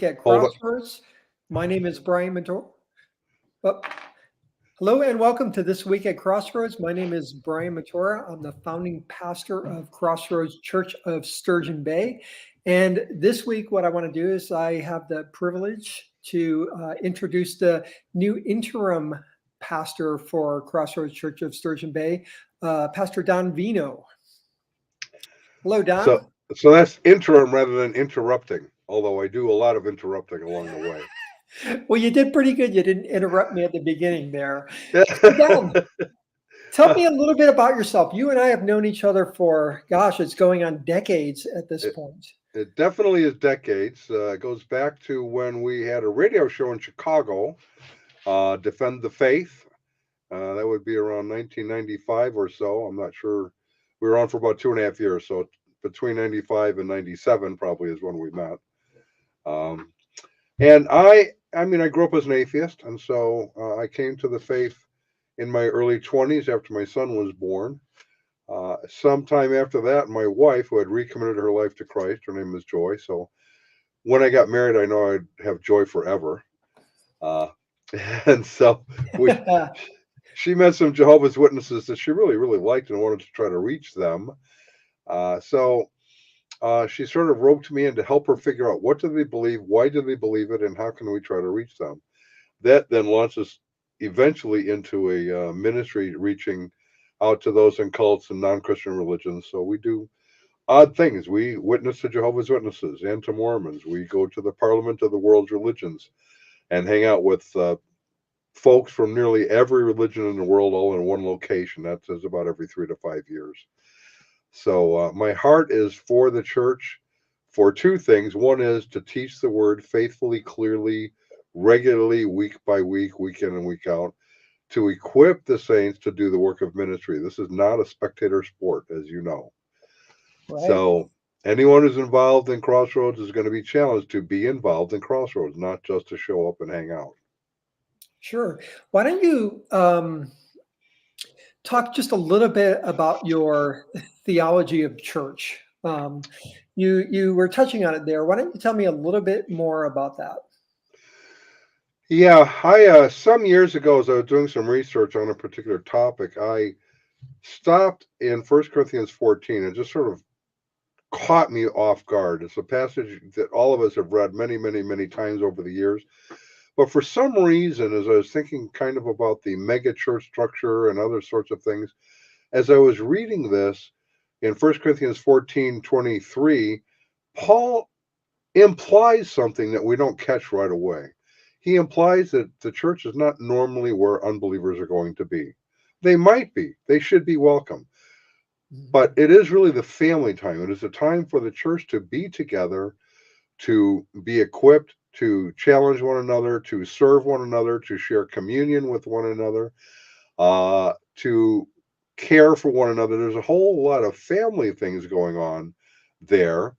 at Hold it. Crossroads. My name is Brian Mitoraj. Well, hello and welcome to This Week at Crossroads. My name is Brian Mitoraj. I'm the founding pastor of Crossroads Church of Sturgeon Bay. And this week, what I want to do is I have the privilege to introduce the new interim pastor for Crossroads Church of Sturgeon Bay, Pastor Don Veinot. Hello, So, Don. so that's interim rather than interrupting, although I do a lot of interrupting along the way. Well, you did pretty good. You didn't interrupt me at the beginning there. So, Don, tell me a little bit about yourself. You and I have known each other for, gosh, it's going on decades at this it, point. it definitely is decades. It goes back to when we had a radio show in Chicago, Defend the Faith. That would be around 1995 or so. I'm not sure. We were on for about 2.5 years. So between 95 and 97 probably is when we met. Um, and I grew up as an atheist. And so I came to the faith in my early 20s after my son was born. Sometime after that, my wife, who had recommitted her life to Christ, her name is Joy. So when I got married, I know I'd have joy forever. Uh, and so we, she met some Jehovah's Witnesses that she really, really liked and wanted to try to reach them. So she sort of roped me in to help her figure out what do they believe, why do they believe it, and how can we try to reach them. That then launches eventually into a ministry reaching out to those in cults and non-Christian religions. So we do odd things. We witness to Jehovah's Witnesses and to Mormons. We go to the Parliament of the World's Religions and hang out with folks from nearly every religion in the world, all in one location. That is about every 3 to 5 years. So my heart is for the church for two things. One is to teach the word faithfully, clearly, regularly, week by week, week in and week out, to equip the saints to do the work of ministry. This is not a spectator sport, as you know. Right. So anyone who's involved in Crossroads is going to be challenged to be involved in Crossroads, not just to show up and hang out. Sure. Why don't you talk just a little bit about your theology of church? You were touching on it there. Why don't you tell me a little bit more about that? Yeah, I some years ago, as I was doing some research on a particular topic, I stopped in 1 Corinthians 14 and just sort of caught me off guard. It's a passage that all of us have read many, many, many times over the years. But for some reason, as I was thinking kind of about the mega church structure and other sorts of things, as I was reading this in 1 Corinthians 14:23, Paul implies something that we don't catch right away. He implies that the church is not normally where unbelievers are going to be. They might be, they should be welcome. But it is really the family time. It is a time for the church to be together, to be equipped, to challenge one another, to serve one another, to share communion with one another, to care for one another. There's a whole lot of family things going on there.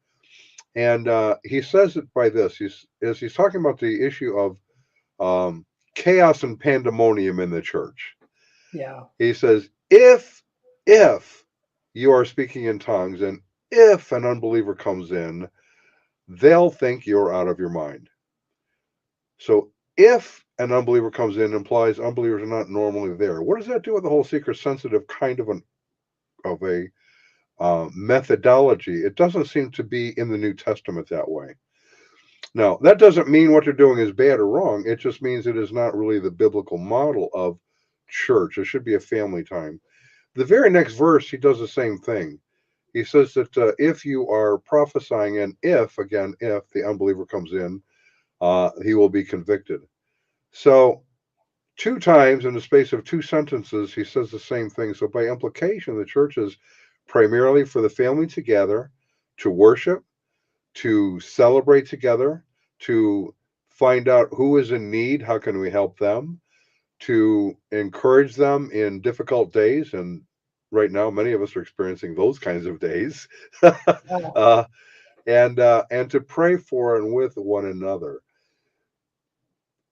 And he says it by this. He's talking about the issue of chaos and pandemonium in the church. Yeah. He says, if you are speaking in tongues and if an unbeliever comes in, they'll think you're out of your mind. So if an unbeliever comes in implies unbelievers are not normally there. What does that do with the whole seeker sensitive kind of a methodology? It doesn't seem to be in the New Testament that way. Now, that doesn't mean what they're doing is bad or wrong. It just means it is not really the biblical model of church. It should be a family time. The very next verse, he does the same thing. He says that if you are prophesying, and if the unbeliever comes in, he will be convicted. So, two times in the space of two sentences, he says the same thing. So, by implication, the church is primarily for the family together to worship, to celebrate together, to find out who is in need, how can we help them, to encourage them in difficult days. And right now, many of us are experiencing those kinds of days. uh, and to pray for and with one another.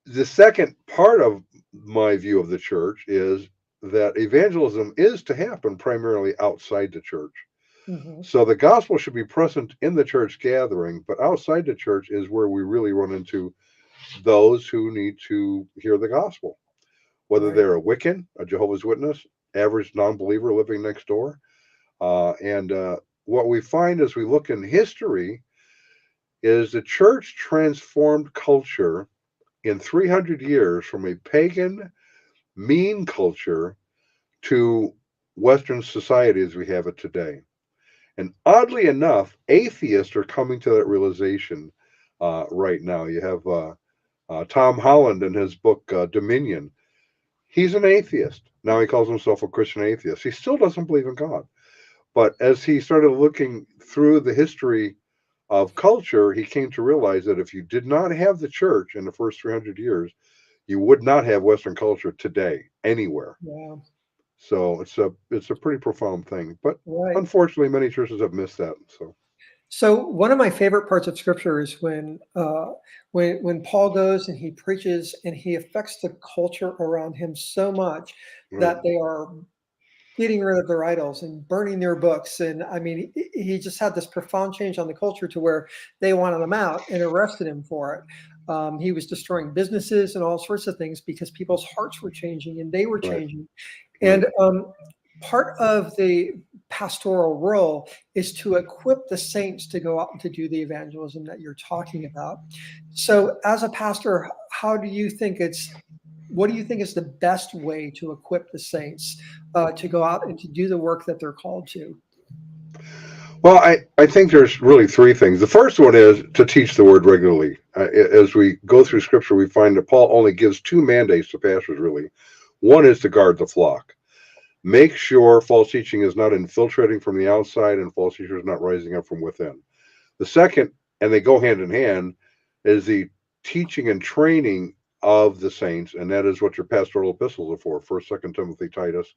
The second part of my view of the church is that evangelism is to happen primarily outside the church. Hmm. So the gospel should be present in the church gathering, but outside the church is where we really run into those who need to hear the gospel, whether Right. they're a Wiccan, a Jehovah's Witness, average non-believer living next door. And what we find as we look in history is the church transformed culture in 300 years from a pagan, mean culture to Western society as we have it today. And oddly enough, atheists are coming to that realization right now. You have Tom Holland in his book Dominion. He's an atheist. Now he calls himself a Christian atheist. He still doesn't believe in God. But as he started looking through the history of culture, he came to realize that if you did not have the church in the first 300 years, you would not have Western culture today anywhere. Yeah. So it's a pretty profound thing. But Right. unfortunately, many churches have missed that. So one of my favorite parts of Scripture is when Paul goes and he preaches and he affects the culture around him so much Right, that they are getting rid of their idols and burning their books. And I mean, he just had this profound change on the culture to where they wanted him out and arrested him for it. He was destroying businesses and all sorts of things because people's hearts were changing and they were right, changing. right. And part of the pastoral role is to equip the saints to go out and to do the evangelism that you're talking about. So, as a pastor, how do you think what do you think is the best way to equip the saints to go out and to do the work that they're called to? Well, I think there's really three things. The first one is to teach the word regularly. As we go through scripture, we find that Paul only gives two mandates to pastors, really. One is to guard the flock. Make sure false teaching is not infiltrating from the outside and false teachers not rising up from within. The second, and they go hand in hand, is the teaching and training of the saints, and that is what your pastoral epistles are for. First, Second Timothy, Titus,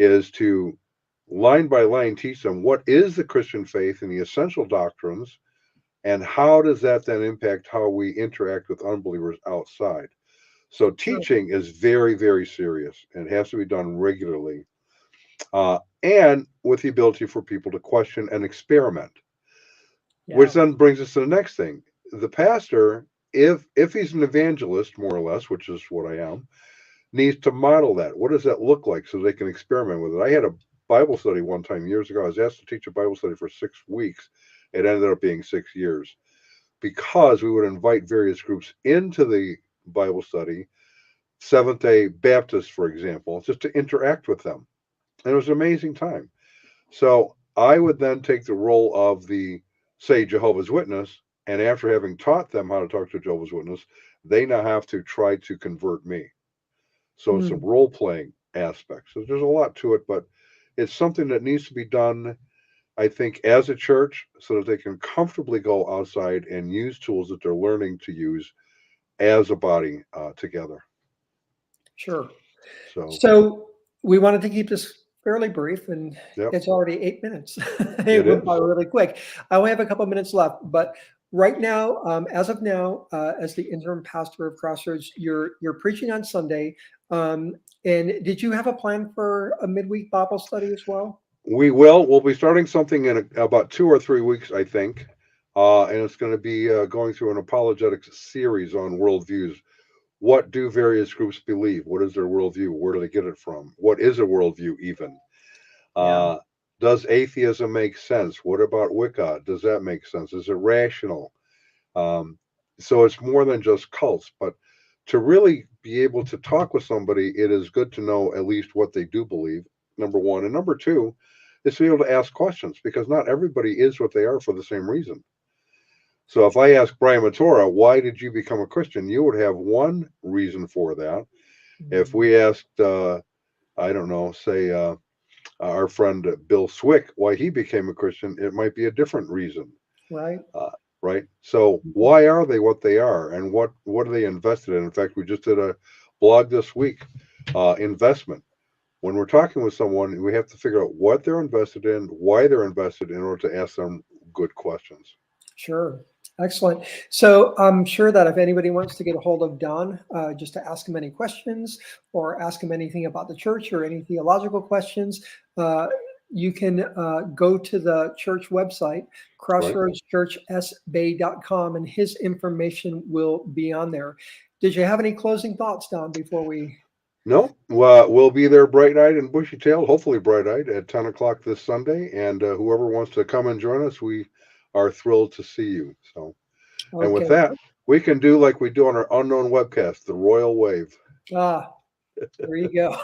is to line by line teach them what is the Christian faith and the essential doctrines, and how does that then impact how we interact with unbelievers outside. So Sure. teaching is very, very serious and it has to be done regularly, and with the ability for people to question and experiment. Which Yeah. then brings us to the next thing. The pastor, if he's an evangelist, more or less, which is what I am, needs to model that. What does that look like so they can experiment with it? I had a Bible study one time years ago. I was asked to teach a Bible study for 6 weeks. It ended up being 6 years because we would invite various groups into the Bible study, Seventh day Baptists, for example, just to interact with them. And it was an amazing time. So I would then take the role of the, say, Jehovah's Witness, and after having taught them how to talk to a Jehovah's Witness, they now have to try to convert me. So it's a Mm. role playing aspect. So there's a lot to it, but it's something that needs to be done, I think, as a church so that they can comfortably go outside and use tools that they're learning to use as a body together. Sure. So, So we wanted to keep this fairly brief, and yep, it's already 8 minutes. It it went by is. really quick. I only have a couple minutes left, but right now, as of now, as the interim pastor of Crossroads, you're preaching on Sunday. And did you have a plan for a midweek Bible study as well? We'll be starting something in about 2 or 3 weeks, I think. And it's going to be going through an apologetics series on worldviews. What do various groups believe? What is their worldview? Where do they get it from? What is a worldview even? Yeah. Uh, does atheism make sense? What about Wicca? Does that make sense? Is it rational? Um, so it's more than just cults, but to really be able to talk with somebody, it is good to know at least what they do believe, number one. And number two is to be able to ask questions because not everybody is what they are for the same reason. So if I ask Brian Mitoraj, why did you become a Christian? You would have one reason for that. If Mm. we asked, I don't know, say our friend Bill Swick, why he became a Christian, it might be a different reason. Right. Uh, right. So Mhm. why are they what they are, and what are they invested in? In fact, we just did a blog this week, investment. When we're talking with someone, we have to figure out what they're invested in, why they're invested, in order to ask them good questions. Sure. Excellent. So I'm sure that if anybody wants to get a hold of Don, just to ask him any questions or ask him anything about the church or any theological questions, uh, you can go to the church website, crossroadschurchsbay.com, and his information will be on there. Did you have any closing thoughts, Don, before we? No, we'll be there bright-eyed and bushy-tailed, hopefully bright-eyed, at 10 o'clock this Sunday. And whoever wants to come and join us, we are thrilled to see you. So, and with Okay. that, we can do like we do on our unknown webcast, the royal wave. There you go.